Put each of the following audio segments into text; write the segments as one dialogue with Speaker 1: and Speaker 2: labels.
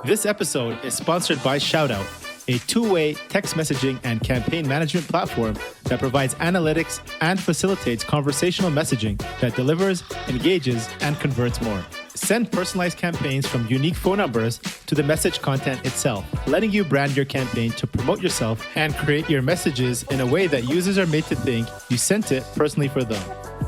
Speaker 1: This episode is sponsored by ShoutOUT, a two-way text messaging and campaign management platform that provides analytics and facilitates conversational messaging that delivers, engages, and converts more. Send personalized campaigns from unique phone numbers to the message content itself, letting you brand your campaign to promote yourself and create your messages in a way that users are made to think you sent it personally for them.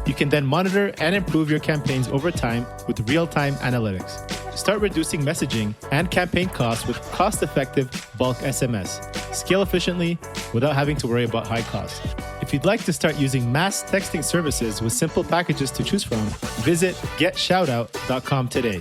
Speaker 1: You can then monitor and improve your campaigns over time with real-time analytics. Start reducing messaging and campaign costs with cost-effective bulk SMS. Scale efficiently without having to worry about high costs. If you'd like to start using mass texting services with simple packages to choose from, visit getshoutout.com today.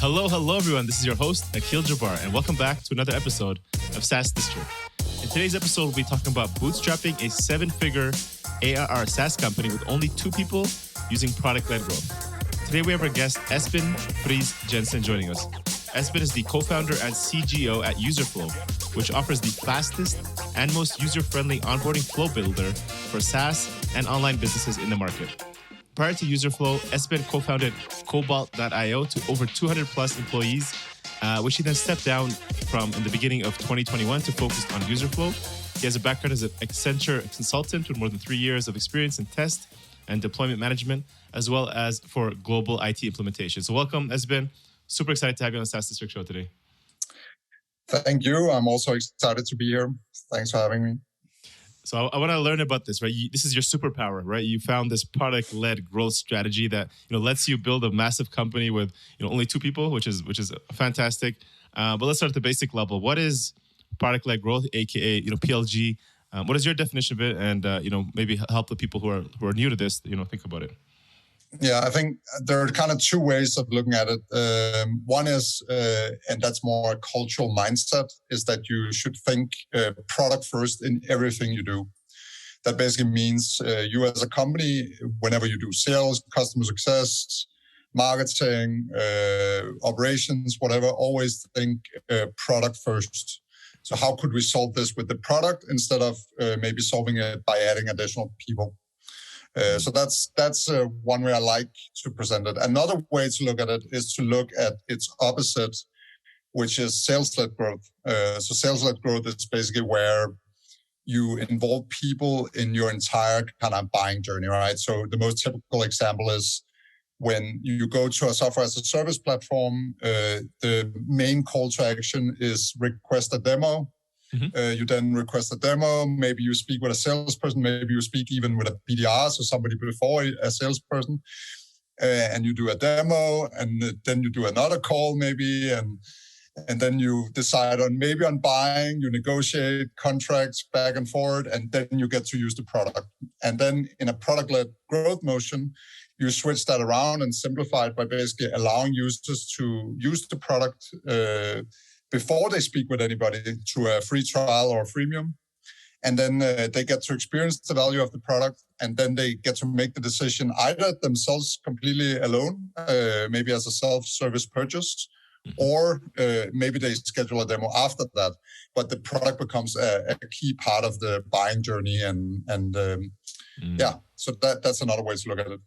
Speaker 1: Hello, everyone. This is your host, Akil Jabbar, and welcome back to another episode of SaaS District. In today's episode, we'll be talking about bootstrapping a seven-figure ARR SaaS company with only 2 people using product-led growth. Today, we have our guest, Esben Friis-Jensen, joining us. Esben is the co-founder and CGO at Userflow, which offers the fastest and most user-friendly onboarding flow builder for SaaS and online businesses in the market. Prior to Userflow, Esben co-founded Cobalt.io to over 200 plus employees, which he then stepped down from in the beginning of 2021 to focus on Userflow. He has a background as an Accenture consultant with more than 3 years of experience in test and deployment management, as well as for global IT implementation. So welcome, Esben. Super excited to have you on the SaaS District show today.
Speaker 2: Thank you. I'm also excited to be here. Thanks for having me.
Speaker 1: So I want to learn about this, right? This is your superpower, right? You found this product-led growth strategy that lets you build a massive company with only 2 people, which is fantastic. But let's start at the basic level. What is product-led growth, aka PLG? What is your definition of it? And maybe help the people who are new to this, think about it.
Speaker 2: Yeah, I think there are kind of 2 ways of looking at it. One is, and that's more a cultural mindset, is that you should think product first in everything you do. That basically means you as a company, whenever you do sales, customer success, marketing, operations, whatever, always think product first. So how could we solve this with the product instead of maybe solving it by adding additional people? So that's one way I like to present it. Another way to look at it is to look at its opposite, which is sales-led growth. So sales-led growth is basically where you involve people in your entire kind of buying journey, right? So the most typical example is when you go to a software as a service platform, the main call to action is request a demo. Mm-hmm. You then request a demo. Maybe you speak with a salesperson. Maybe you speak even with a BDR, so somebody before a salesperson, and you do a demo, and then you do another call maybe, and then you decide on buying. You negotiate contracts back and forth, and then you get to use the product. And then in a product-led growth motion, you switch that around and simplify it by basically allowing users to use the product before they speak with anybody through a free trial or a freemium. And then they get to experience the value of the product. And then they get to make the decision either themselves completely alone, maybe as a self-service purchase, or maybe they schedule a demo after that. But the product becomes a key part of the buying journey. So that's another way to look at it.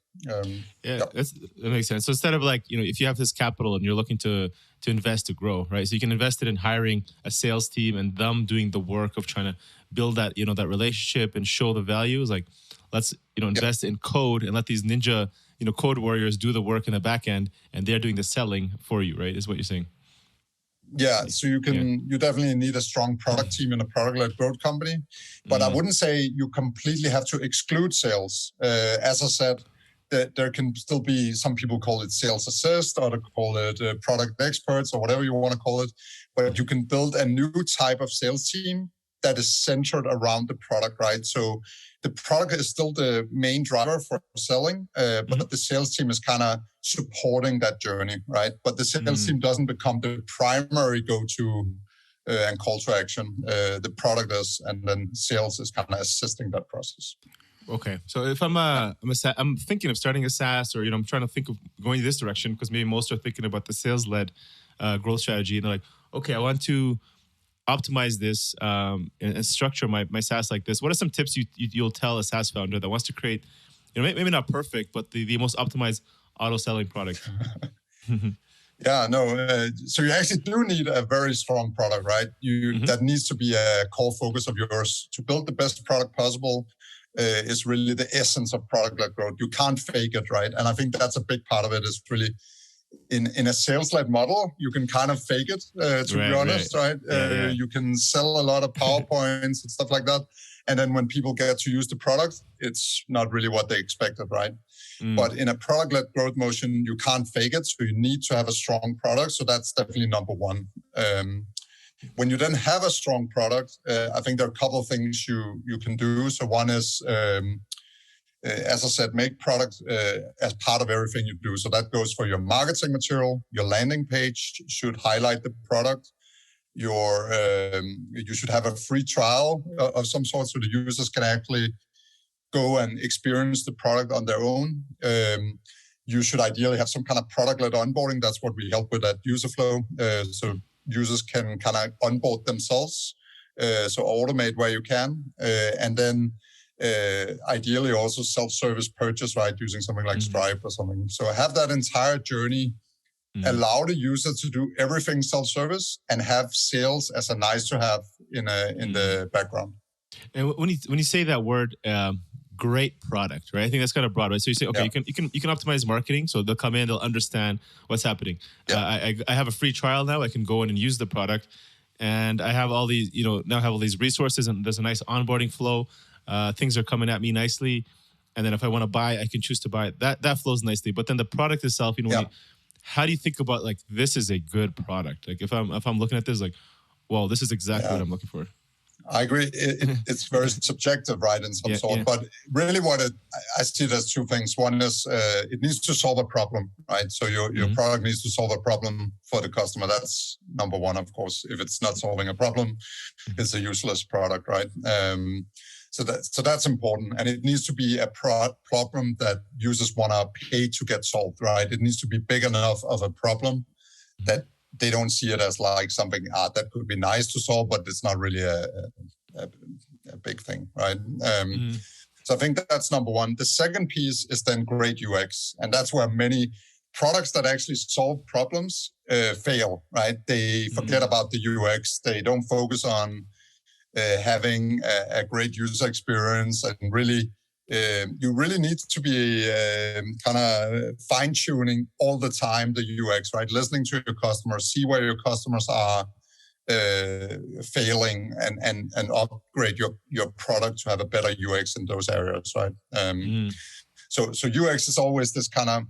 Speaker 1: That makes sense. So instead of if you have this capital and you're looking to invest to grow, right? So you can invest it in hiring a sales team and them doing the work of trying to build that, that relationship and show the values. Like let's, invest in code and let these ninja, code warriors do the work in the back end and they're doing the selling for you, right? Is what you're saying.
Speaker 2: Yeah, so you definitely need a strong product team in a product-led growth company. But I wouldn't say you completely have to exclude sales. As I said, there can still be, some people call it sales assist, or they call it product experts, or whatever you want to call it. But you can build a new type of sales team that is centered around the product, right? So the product is still the main driver for selling, but the sales team is kind of supporting that journey, right? But the sales team doesn't become the primary go-to and call to action. The product is, and then sales is kind of assisting that process.
Speaker 1: Okay, so if I'm thinking of starting a SaaS, or I'm trying to think of going this direction, because maybe most are thinking about the sales-led growth strategy, and they're like, okay, I want to optimize this and structure my SaaS like this. What are some tips you'll tell a SaaS founder that wants to create, maybe not perfect, but the most optimized auto selling product?
Speaker 2: Yeah, no. So you actually do need a very strong product, right? That needs to be a core focus of yours. To build the best product possible is really the essence of product-led growth. You can't fake it, right? And I think that's a big part of it. Is really in a sales-led model, you can kind of fake it. To be honest, right? Yeah. You can sell a lot of PowerPoints and stuff like that, and then when people get to use the product, it's not really what they expected, right? But in a product-led growth motion, you can't fake it. So you need to have a strong product. So that's definitely number one. When you then have a strong product, I think there are a couple of things you can do. So one is, as I said, make product as part of everything you do. So that goes for your marketing material. Your landing page should highlight the product. You should have a free trial of some sort, so the users can actually go and experience the product on their own. You should ideally have some kind of product-led onboarding. That's what we help with at Userflow. So users can kind of onboard themselves. So automate where you can. And then ideally also self-service purchase, right? Using something like Stripe or something. So have that entire journey, allow the user to do everything self-service, and have sales as a nice to have in the background.
Speaker 1: And when you say that word, great product, right? I think that's kind of broad, right? So you say, okay, you can optimize marketing, so they'll come in, they'll understand what's happening. I have a free trial now. I can go in and use the product, and I have all these, now have all these resources, and there's a nice onboarding flow. Things are coming at me nicely, and then if I want to buy, I can choose to buy it. That flows nicely. But then the product itself, how do you think about like this is a good product? Like if I'm looking at this, like, well, this is exactly what I'm looking for.
Speaker 2: I agree. It's very subjective, right, in some sort. Yeah. But really I see there's two things. One is it needs to solve a problem, right? So your product needs to solve a problem for the customer. That's number one, of course. If it's not solving a problem, it's a useless product, right? So that's important. And it needs to be a problem that users want to pay to get solved, right? It needs to be big enough of a problem that they don't see it as like something that could be nice to solve, but it's not really a big thing, right? So I think that's number one. The second piece is then great UX. And that's where many products that actually solve problems fail, right? They forget about the UX. They don't focus on having a great user experience, and really you really need to be kind of fine-tuning all the time the UX, right? Listening to your customers, see where your customers are failing, and upgrade your product to have a better UX in those areas, right? So UX is always this kind of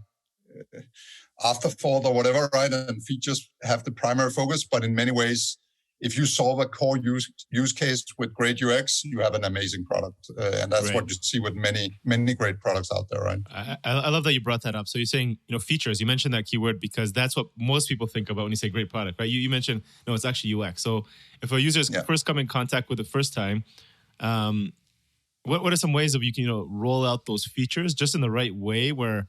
Speaker 2: afterthought or whatever, right? And features have the primary focus, but in many ways, if you solve a core use case with great UX, you have an amazing product. And that's what you see with many great products out there, right?
Speaker 1: I love that you brought that up. So you're saying, features. You mentioned that keyword because that's what most people think about when you say great product, right? You mentioned, no, it's actually UX. So if a user is first come in contact with the first time, what are some ways that you can roll out those features just in the right way where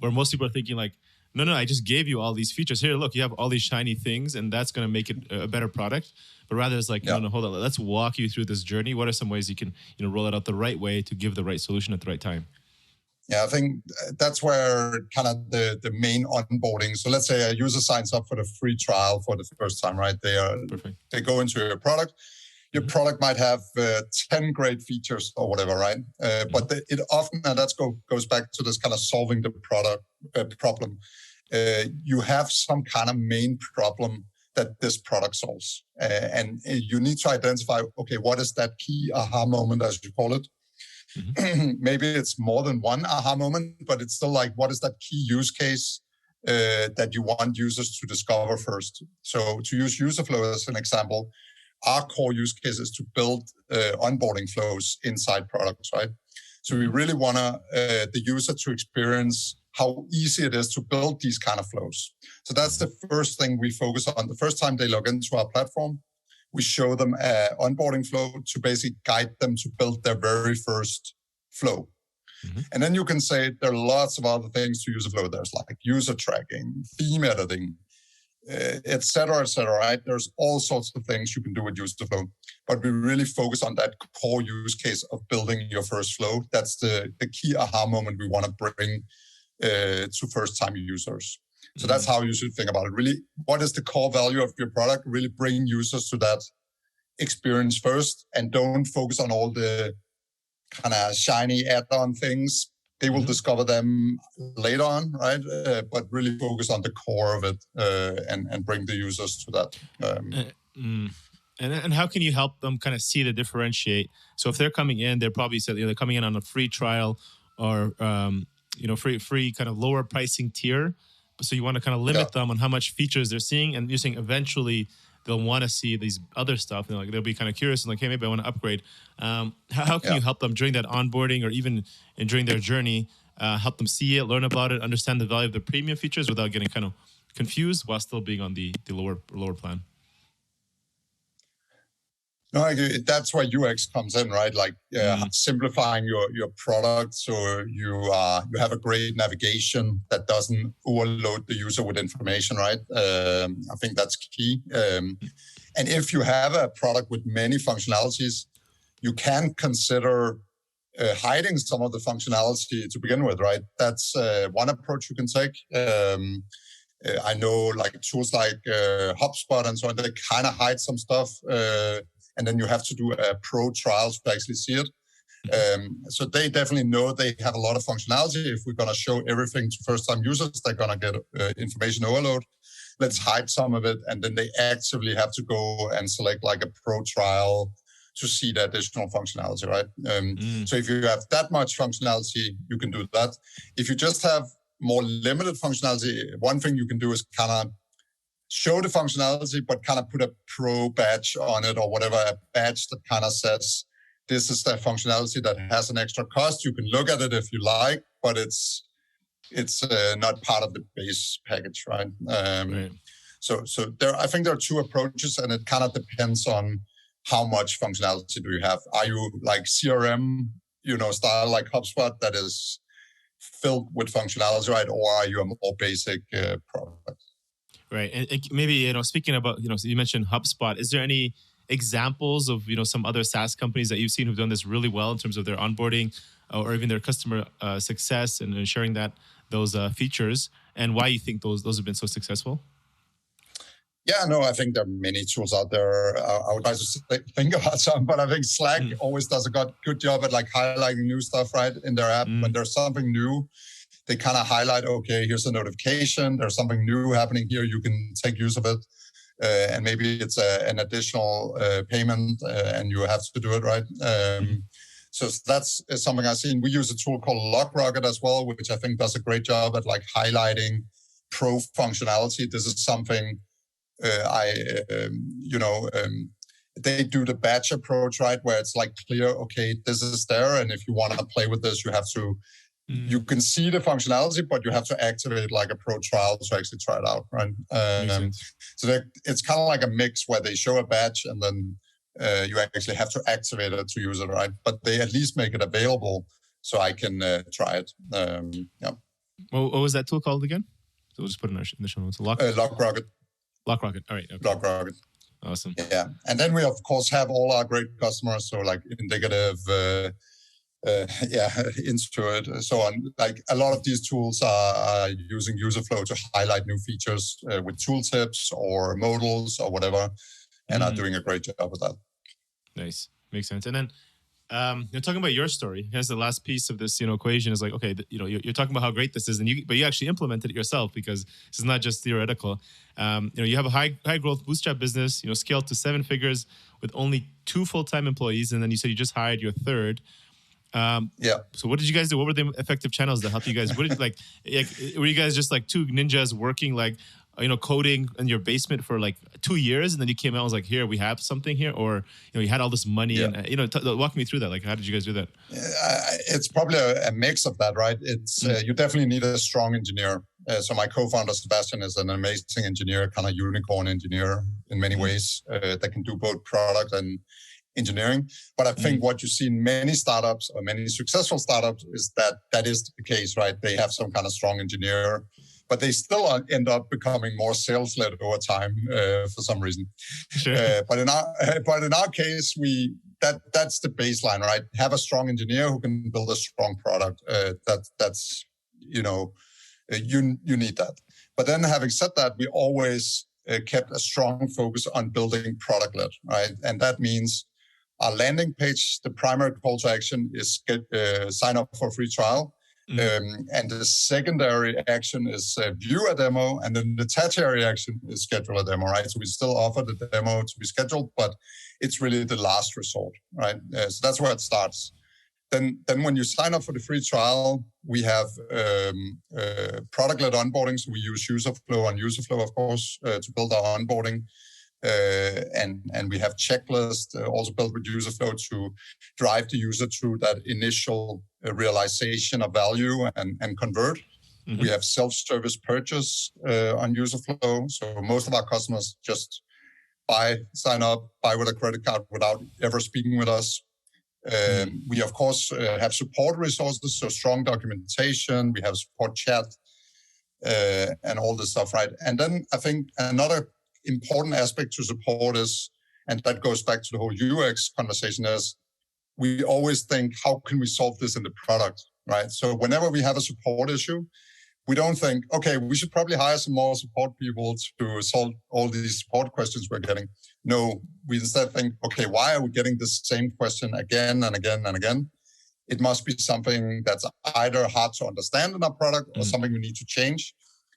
Speaker 1: most people are thinking like, no, I just gave you all these features. Here, look, you have all these shiny things, and that's going to make it a better product. But rather, it's like, no, hold on. Let's walk you through this journey. What are some ways you can, roll it out the right way to give the right solution at the right time?
Speaker 2: Yeah, I think that's where kind of the main onboarding. So let's say a user signs up for the free trial for the first time, right? They go into your product. Your product might have 10 great features or whatever, right? But it often, and that goes back to this kind of solving the product problem. You have some kind of main problem that this product solves. And you need to identify, okay, what is that key aha moment, as you call it? Maybe it's more than one aha moment, but it's still like, what is that key use case that you want users to discover first? So to use Userflow as an example, our core use case is to build onboarding flows inside products, right? So we really want the user to experience how easy it is to build these kind of flows. So that's the first thing we focus on. The first time they log into our platform, we show them an onboarding flow to basically guide them to build their very first flow. Mm-hmm. And then you can say there are lots of other things to Userflow. There's like user tracking, theme editing, et cetera, right? There's all sorts of things you can do with Userflow, but we really focus on that core use case of building your first flow. That's the key aha moment we want to bring to first-time users. So that's how you should think about it. Really, what is the core value of your product? Really bring users to that experience first, and don't focus on all the kind of shiny add-on things. They will discover them later on, right? But really focus on the core of it and bring the users to that.
Speaker 1: And how can you help them kind of see the differentiate? So if they're coming in, they're probably they're coming in on a free trial or free kind of lower pricing tier. So you want to kind of limit them on how much features they're seeing, and you're saying eventually they'll want to see these other stuff. And they'll be kind of curious and like, hey, maybe I want to upgrade. How can you help them during that onboarding or even during their journey, help them see it, learn about it, understand the value of the premium features without getting kind of confused while still being on the lower plan?
Speaker 2: No, that's where UX comes in, right? Like simplifying your product so you have a great navigation that doesn't overload the user with information, right? I think that's key. And if you have a product with many functionalities, you can consider hiding some of the functionality to begin with, right? That's one approach you can take. I know like tools like HubSpot and so on, they kind of hide some stuff. And then you have to do a pro trial to actually see it. So they definitely know they have a lot of functionality. If we're going to show everything to first-time users, they're going to get information overload. Let's hide some of it. And then they actively have to go and select like a pro trial to see the additional functionality, right? So if you have that much functionality, you can do that. If you just have more limited functionality, one thing you can do is kind of show the functionality, but kind of put a pro badge on it or whatever, a badge that kind of says, this is the functionality that has an extra cost. You can look at it if you like, but it's not part of the base package, right? Right. So I think there are two approaches, and it kind of depends on how much functionality do you have. Are you like CRM, style like HubSpot that is filled with functionality, right? Or are you a more basic product?
Speaker 1: Right. And maybe, speaking about, so you mentioned HubSpot, is there any examples of, some other SaaS companies that you've seen who've done this really well in terms of their onboarding or even their customer success and ensuring that those features, and why you think those have been so successful?
Speaker 2: Yeah, no, I think there are many tools out there. I would like to think about some, but I think Slack always does a good job at like highlighting new stuff, right, in their app. When there's something new, they kind of highlight, okay, here's a notification. There's something new happening here. You can take use of it. And maybe it's an additional payment and you have to do it, right? So that's something I've seen. We use a tool called LogRocket as well, which I think does a great job at like highlighting pro functionality. This is something they do the batch approach, right? Where it's like clear, okay, this is there. And if you want to play with this, you have to, you can see the functionality, but you have to activate like a pro trial to actually try it out, right? So it's kind of like a mix where they show a batch and then you actually have to activate it to use it, right? But they at least make it available so I can try it.
Speaker 1: What was that tool called again? So we'll just put it in the show notes.
Speaker 2: LogRocket.
Speaker 1: LogRocket. All right. Okay.
Speaker 2: LogRocket.
Speaker 1: Awesome.
Speaker 2: Yeah. And then we, of course, have all our great customers. So like Indicative, Intuit, so on. Like a lot of these tools are using Userflow to highlight new features with tooltips or modals or whatever, and are doing a great job with that. Nice.
Speaker 1: Makes sense. And then you're talking about your story. Here's the last piece of this, equation is like, okay, you're talking about how great this is, but you actually implemented it yourself because this is not just theoretical. You have a high growth bootstrap business, scaled to 7 figures with only 2 full-time employees, and then you said you just hired your third. So what did you guys do? What were the effective channels that helped you guys? What did were you guys just like 2 ninjas working like coding in your basement for like 2 years, and then you came out and was like, here, we have something here? Or, you had all this money and, walk me through that. Like, how did you guys do that?
Speaker 2: It's probably a mix of that, right? It's, you definitely need a strong engineer. So my co-founder, Sebastian, is an amazing engineer, kind of unicorn engineer in many ways that can do both product and engineering. But I think what you see in many startups or many successful startups is that is the case, right? They have some kind of strong engineer, but they still end up becoming more sales-led over time for some reason.
Speaker 1: Sure.
Speaker 2: But in our case, that's the baseline, right? Have a strong engineer who can build a strong product. That's you need that. But then, having said that, we always kept a strong focus on building product-led, right? And that means our landing page, the primary call to action is sign up for a free trial. And the secondary action is view a demo, and then the tertiary action is schedule a demo, right? So we still offer the demo to be scheduled, but it's really the last resort, right? So that's where it starts. Then when you sign up for the free trial, we have product-led onboarding. So we use Userflow and Userflow, of course, to build our onboarding. And we have checklists also built with Userflow to drive the user through that initial realization of value and convert. Mm-hmm. We have self-service purchase on Userflow. So most of our customers just sign up, buy with a credit card without ever speaking with us. We, of course, have support resources, so strong documentation. We have support chat and all this stuff, right? And then I think another important aspect to support is, and that goes back to the whole UX conversation, is we always think, how can we solve this in the product, right? So whenever we have a support issue, we don't think, okay, we should probably hire some more support people to solve all these support questions we're getting. No, we instead think, okay, why are we getting the same question again and again and again? It must be something that's either hard to understand in our product or something we need to change.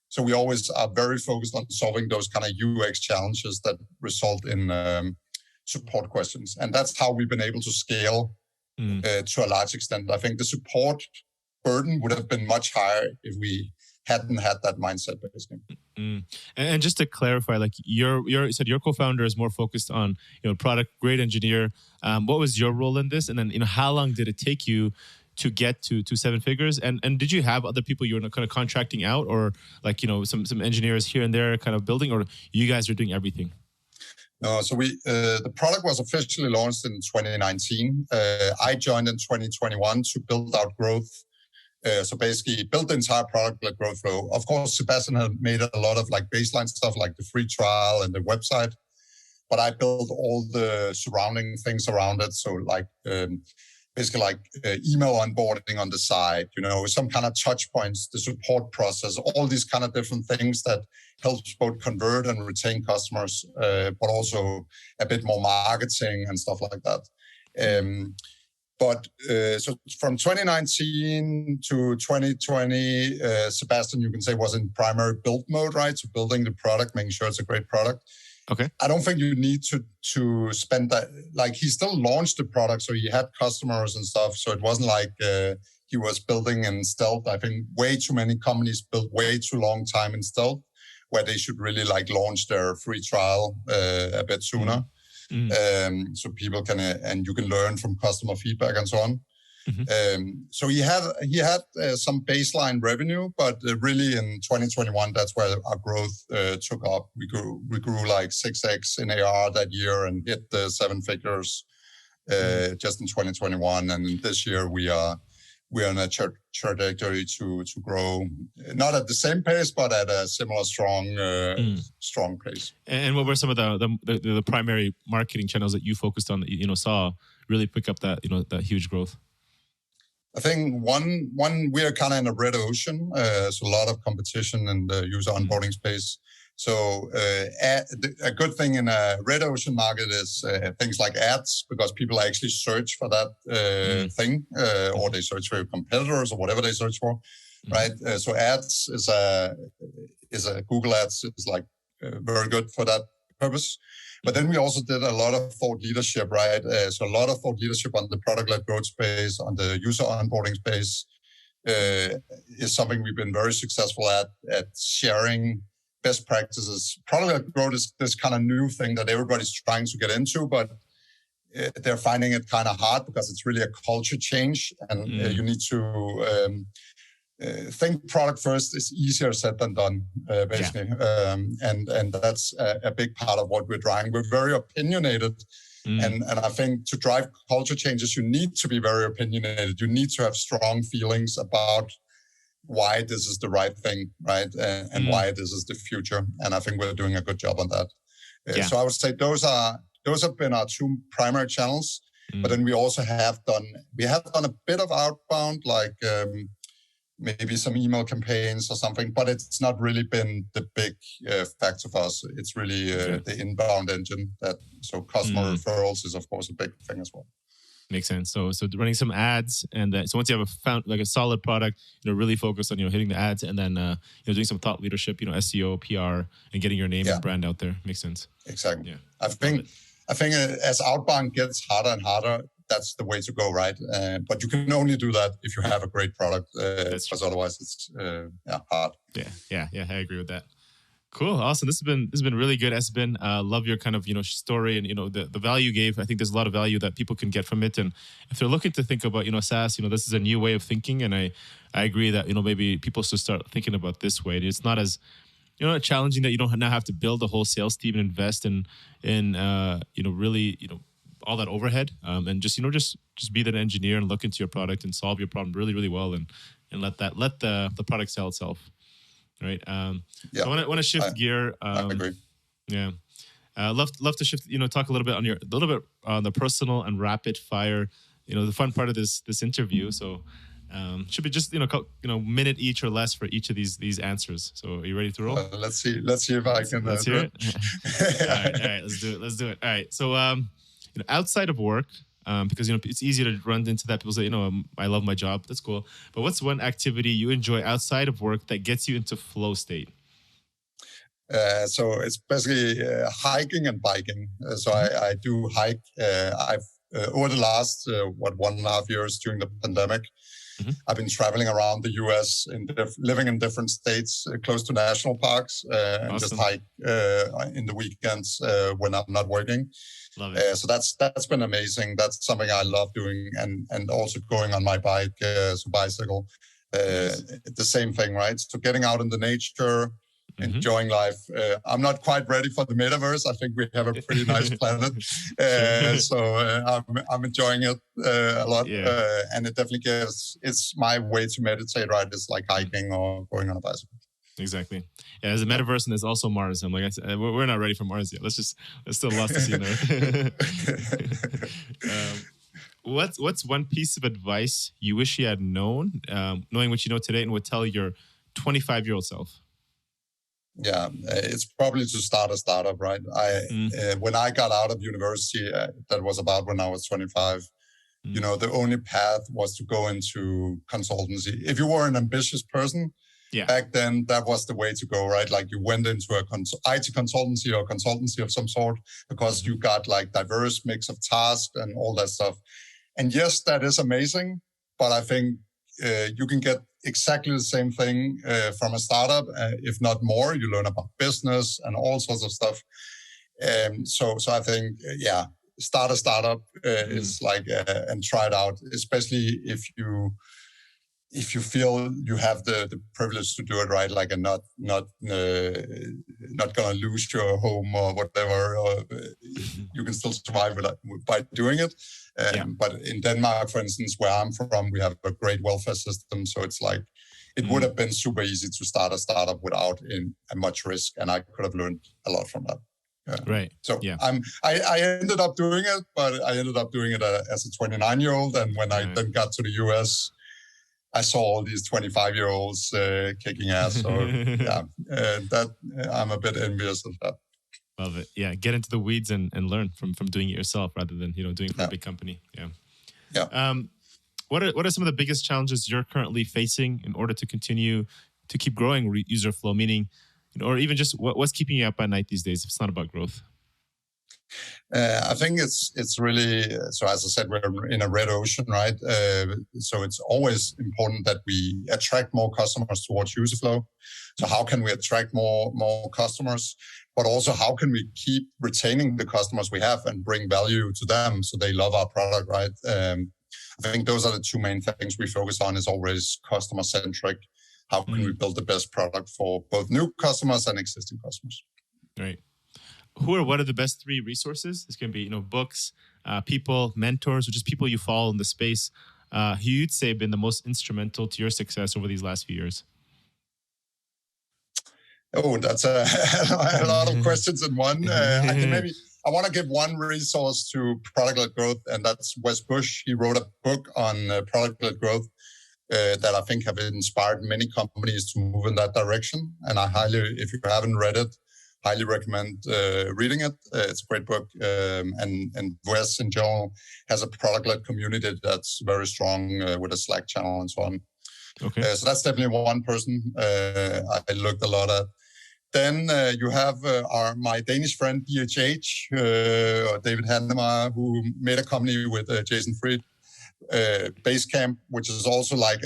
Speaker 2: So we always are very focused on solving those kind of UX challenges that result in support questions. And that's how we've been able to scale to a large extent. I think the support burden would have been much higher if we hadn't had that mindset, basically.
Speaker 1: And just to clarify, like you said your co-founder is more focused on product, great engineer. What was your role in this? And then how long did it take you to get to 7 figures? And did you have other people you were kind of contracting out, or like some engineers here and there kind of building, or you guys are doing everything?
Speaker 2: No, so the product was officially launched in 2019. I joined in 2021 to build out growth. So basically built the entire product like growth flow. Of course, Sebastian had made a lot of like baseline stuff like the free trial and the website, but I built all the surrounding things around it. So like basically like email onboarding on the side, some kind of touch points, the support process, all these kind of different things that helps both convert and retain customers, but also a bit more marketing and stuff like that. But so from 2019 to 2020, Sebastian, you can say, was in primary build mode, right? So building the product, making sure it's a great product.
Speaker 1: Okay.
Speaker 2: I don't think you need to spend that. Like he still launched the product, so he had customers and stuff. So it wasn't like he was building in stealth. I think way too many companies build way too long time in stealth, where they should really like launch their free trial a bit sooner. So people can and you can learn from customer feedback and so on. So he had some baseline revenue, but really in 2021 that's where our growth took up. We grew like 6x in ARR that year and hit the 7 figures just in 2021. And this year we are on a trajectory to grow, not at the same pace, but at a similar strong pace.
Speaker 1: And what were some of the primary marketing channels that you focused on that saw really pick up that that huge growth?
Speaker 2: I think one we are kind of in a red ocean, so a lot of competition in the user onboarding space. So a good thing in a red ocean market is things like ads, because people actually search for that thing, or they search for your competitors or whatever they search for, right? So ads is a Google Ads is like very good for that purpose. But then we also did a lot of thought leadership, right? So a lot of thought leadership on the product-led growth space, on the user onboarding space, is something we've been very successful at sharing best practices. Product-led growth is this kind of new thing that everybody's trying to get into, but they're finding it kind of hard because it's really a culture change, and you need to think product first is easier said than done, basically. And that's a big part of what we're driving. We're very opinionated And I think to drive culture changes, you need to be very opinionated. You need to have strong feelings about why this is the right thing, right? And why this is the future. And I think we're doing a good job on that. So I would say those have been our two primary channels. But then we also have done a bit of outbound, like maybe some email campaigns or something, but it's not really been the big factor for us. It's really the inbound engine so customer referrals is of course a big thing as well.
Speaker 1: Makes sense. So running some ads, and so once you have a solid product, really focus on hitting the ads, and then doing some thought leadership, SEO, PR, and getting your name and brand out there. Makes sense.
Speaker 2: Exactly. Yeah. I think as outbound gets harder and harder, that's the way to go, right? But you can only do that if you have a great product, because otherwise it's hard.
Speaker 1: Yeah. I agree with that. Cool, awesome. This has been really good, Esben. Love your kind of story and the value you gave. I think there's a lot of value that people can get from it. And if they're looking to think about SaaS, this is a new way of thinking, and I agree that maybe people should start thinking about this way. It's not as challenging that you don't now have to build a whole sales team and invest in really all that overhead, and just be that engineer and look into your product and solve your problem really, really well, and let the product sell itself. Right. So I want to shift gear.
Speaker 2: I agree.
Speaker 1: Yeah. Love to shift. Talk a little bit on the personal and rapid fire. The fun part of this interview. So should be just minute each or less for each of these answers. So are you ready to roll?
Speaker 2: Let's see if I can.
Speaker 1: Let's hear it. All right. Let's do it. All right. So outside of work. Because it's easy to run into that. People say, I love my job. That's cool. But what's one activity you enjoy outside of work that gets you into flow state?
Speaker 2: So it's basically hiking and biking. So I do hike. I've over the last 1.5 years during the pandemic, I've been traveling around the U.S. living in different states close to national parks, and just hike in the weekends when I'm not working.
Speaker 1: Love it.
Speaker 2: So that's been amazing. That's something I love doing, and also going on my bike, bicycle. The same thing, right? So getting out in the nature, enjoying life. I'm not quite ready for the metaverse. I think we have a pretty nice planet, so I'm enjoying it a lot. And it definitely it's my way to meditate. Right? It's like hiking or going on a bicycle.
Speaker 1: Exactly. Yeah, there's a metaverse and there's also Mars. I'm like, I said, we're not ready for Mars yet. There's still lots to see there. What's one piece of advice you wish you had known, knowing what you know today, and would tell your 25-year-old self?
Speaker 2: Yeah, it's probably to start a startup, right? When I got out of university, that was about when I was 25. The only path was to go into consultancy. If you were an ambitious person, back then, that was the way to go, right? Like you went into a IT consultancy or consultancy of some sort because you got like diverse mix of tasks and all that stuff. And yes, that is amazing, but I think you can get exactly the same thing from a startup, if not more. You learn about business and all sorts of stuff. So I think, start a startup is like, and try it out, especially if you feel you have the privilege to do it, right? Like, and not gonna lose your home or whatever, or you can still survive by doing it. But in Denmark, for instance, where I'm from, we have a great welfare system. So it's like, it would have been super easy to start a startup without much risk. And I could have learned a lot from that.
Speaker 1: Right.
Speaker 2: So I ended up doing it, but I ended up doing it as a 29-year-old. And when I then got to the US, I saw all these 25-year-olds kicking ass. So that I'm a bit envious of that.
Speaker 1: Love it. Yeah, get into the weeds and learn from doing it yourself rather than doing it for a big company. Yeah. What are some of the biggest challenges you're currently facing in order to continue to keep growing Userflow? Meaning, or even just what's keeping you up at night these days if it's not about growth?
Speaker 2: I think it's really, so as I said, we're in a red ocean, right? So it's always important that we attract more customers towards Userflow. So how can we attract more customers, but also how can we keep retaining the customers we have and bring value to them so they love our product, right? I think those are the two main things we focus on, is always customer centric. How can we build the best product for both new customers and existing customers?
Speaker 1: Right. who are one of the best 3 resources? This can be, books, people, mentors, or just people you follow in the space who you'd say have been the most instrumental to your success over these last few years?
Speaker 2: Oh, that's a lot of questions in one. I think maybe I want to give one resource to product-led growth, and that's Wes Bush. He wrote a book on product-led growth that I think have inspired many companies to move in that direction. And I highly, if you haven't read it, highly recommend reading it. It's a great book. And Wes in general has a product-led community that's very strong with a Slack channel and so on.
Speaker 1: Okay.
Speaker 2: So that's definitely one person I looked a lot at. Then you have my Danish friend, DHH, or David Handemeyer, who made a company with Jason Fried, Basecamp, which is also like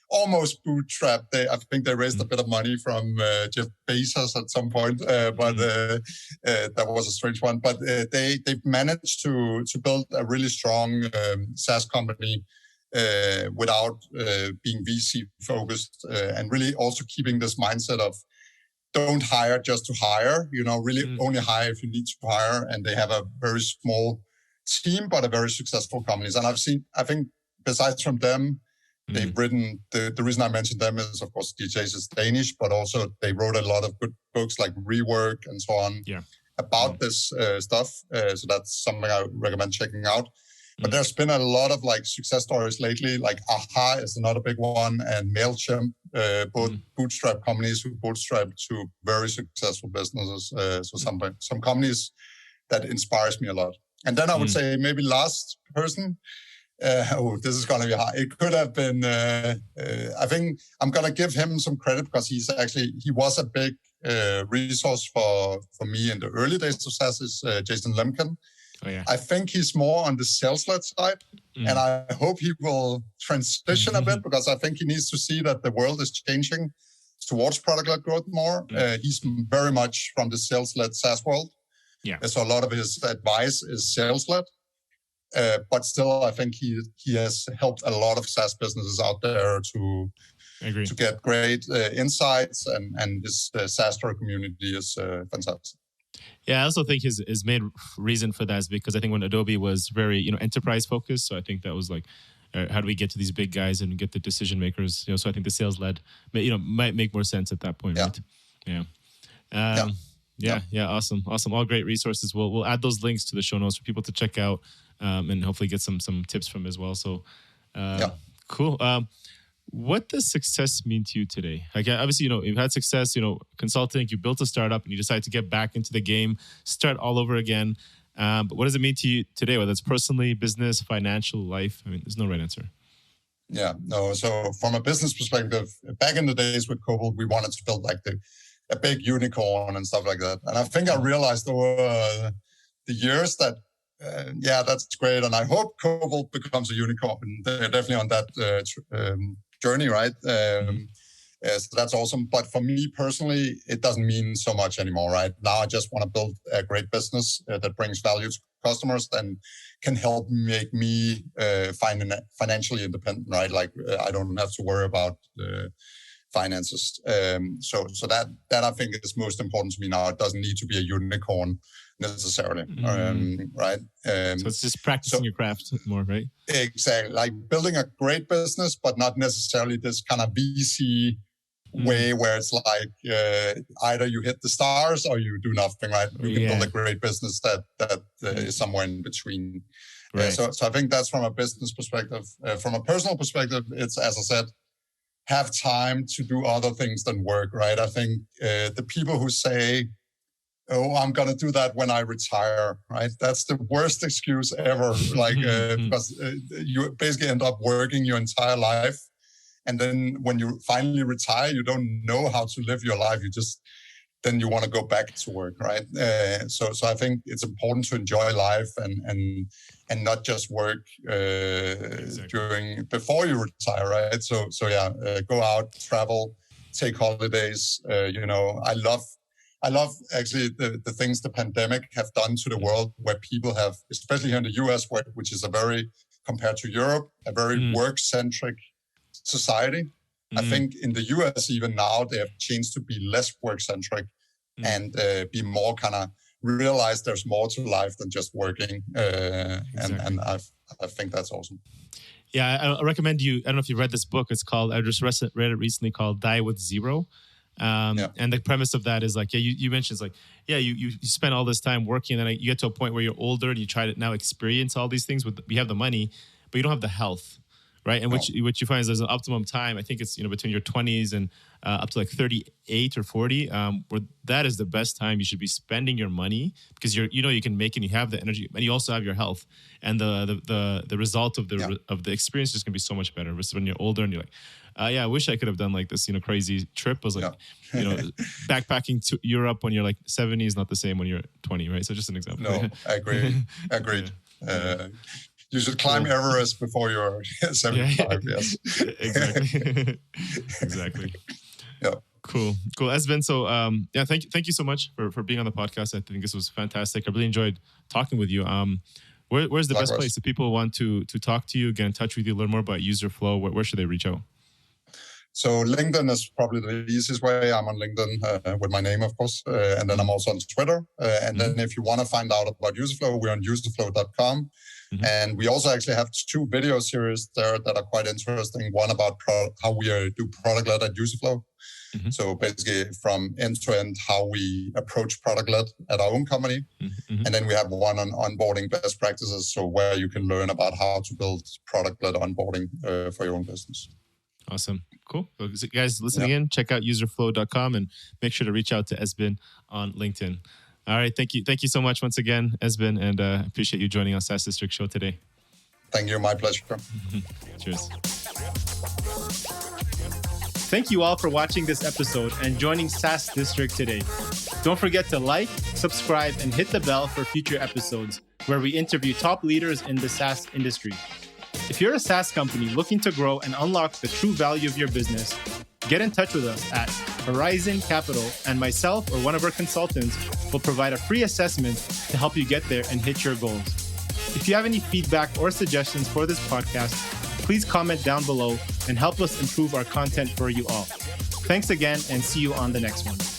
Speaker 2: almost bootstrap. I think they raised a bit of money from Jeff Bezos at some point, but that was a strange one. But they've managed to build a really strong SaaS company without being VC focused, and really also keeping this mindset of don't hire just to hire, really only hire if you need to hire. And they have a very small team, but a very successful companies. And I think besides from them, they've written, the reason I mentioned them is, of course, DJs is Danish, but also they wrote a lot of good books like Rework and so on about this stuff. So that's something I recommend checking out. But there's been a lot of success stories lately, like Aha is another big one, and MailChimp, both bootstrap companies who bootstrap to very successful businesses. So some companies that inspires me a lot. And then I would say maybe last person. This is going to be hard. It could have been, I think I'm going to give him some credit because he was a big resource for me in the early days of SaaS is Jason Lemkin.
Speaker 1: Oh, yeah.
Speaker 2: I think he's more on the sales-led side, and I hope he will transition a bit because I think he needs to see that the world is changing towards product-led growth more. He's very much from the sales-led SaaS world.
Speaker 1: Yeah.
Speaker 2: So a lot of his advice is sales-led, but still, I think he has helped a lot of SaaS businesses out there to get great insights, and his SaaS community is fantastic.
Speaker 1: Yeah, I also think his main reason for that is because I think when Adobe was very, enterprise focused, so I think that was like, how do we get to these big guys and get the decision makers? So I think the sales led, might make more sense at that point, right? Yeah. Awesome. All great resources. We'll add those links to the show notes for people to check out, and hopefully get some tips from as well. So, cool. What does success mean to you today? Like, obviously, you've had success, consulting, you built a startup and you decide to get back into the game, start all over again. But what does it mean to you today, whether it's personally, business, financial, life? I mean, there's no right answer.
Speaker 2: Yeah, no. So from a business perspective, back in the days with Cobalt, we wanted to build a big unicorn and stuff like that. And I think I realized over the years that, that's great. And I hope Cobalt becomes a unicorn. They're definitely on that journey, right? So that's awesome. But for me personally, it doesn't mean so much anymore, right? Now I just want to build a great business that brings value to customers and can help make me financially independent, right? Like I don't have to worry about finances. So that I think is most important to me now. It doesn't need to be a unicorn necessarily, right?
Speaker 1: So it's just practicing your craft more, right?
Speaker 2: Exactly, like building a great business, but not necessarily this kind of VC way where it's like either you hit the stars or you do nothing, right? You can build a great business that is somewhere in between. Right. So I think that's from a business perspective. From a personal perspective, it's, as I said, have time to do other things than work, right? I think the people who say, oh, I'm going to do that when I retire, right? That's the worst excuse ever. Like, because you basically end up working your entire life. And then when you finally retire, you don't know how to live your life. Then you want to go back to work, right? So I think it's important to enjoy life and not just work before you retire, right? So go out, travel, take holidays. I love actually the things the pandemic have done to the world, where people have, especially here in the US, which is compared to Europe, a very work-centric society. I think in the US even now, they have changed to be less work-centric and be more kind of realize there's more to life than just working.
Speaker 1: Exactly.
Speaker 2: And I think that's awesome.
Speaker 1: Yeah, I recommend you. I don't know if you read this book. It's called, I just read it recently, called Die with Zero. And the premise of that is like, you mentioned it's like, you spend all this time working, and then you get to a point where you're older and you try to now experience all these things. We have the money, but you don't have the health, right? And what you find is there's an optimum time. I think it's between your 20s and up to like 38 or 40, where that is the best time you should be spending your money, because you can make it, and you have the energy, and you also have your health, and the result of the experience is going to be so much better. Versus when you're older and you're like, I wish I could have done like this, crazy trip. I was like, backpacking to Europe when you're like 70 is not the same when you're 20, right? So just an example.
Speaker 2: No, I agree. Agreed. You should climb Everest before you're 75. Yes.
Speaker 1: Exactly. Exactly.
Speaker 2: Yeah.
Speaker 1: Cool. Esben, so thank you so much for being on the podcast. I think this was fantastic. I really enjoyed talking with you. Where's the best place if people want to talk to you, get in touch with you, learn more about Userflow? Where should they reach out?
Speaker 2: So LinkedIn is probably the easiest way. I'm on LinkedIn with my name, of course. And then I'm also on Twitter. And then if you want to find out about Userflow, we're on userflow.com. And we also actually have 2 video series there that are quite interesting. One about how we do product-led at Userflow. So basically from end to end, how we approach product-led at our own company. And then we have one on onboarding best practices. So where you can learn about how to build product-led onboarding for your own business.
Speaker 1: Awesome. Cool. So guys listening in, check out userflow.com and make sure to reach out to Esben on LinkedIn. All right. Thank you so much once again, Esben, and appreciate you joining us SaaS District show today.
Speaker 2: Thank you. My pleasure.
Speaker 1: Cheers. Thank you all for watching this episode and joining SaaS District today. Don't forget to like, subscribe, and hit the bell for future episodes where we interview top leaders in the SaaS industry. If you're a SaaS company looking to grow and unlock the true value of your business, get in touch with us at Horizon Capital, and myself or one of our consultants will provide a free assessment to help you get there and hit your goals. If you have any feedback or suggestions for this podcast, please comment down below and help us improve our content for you all. Thanks again, and see you on the next one.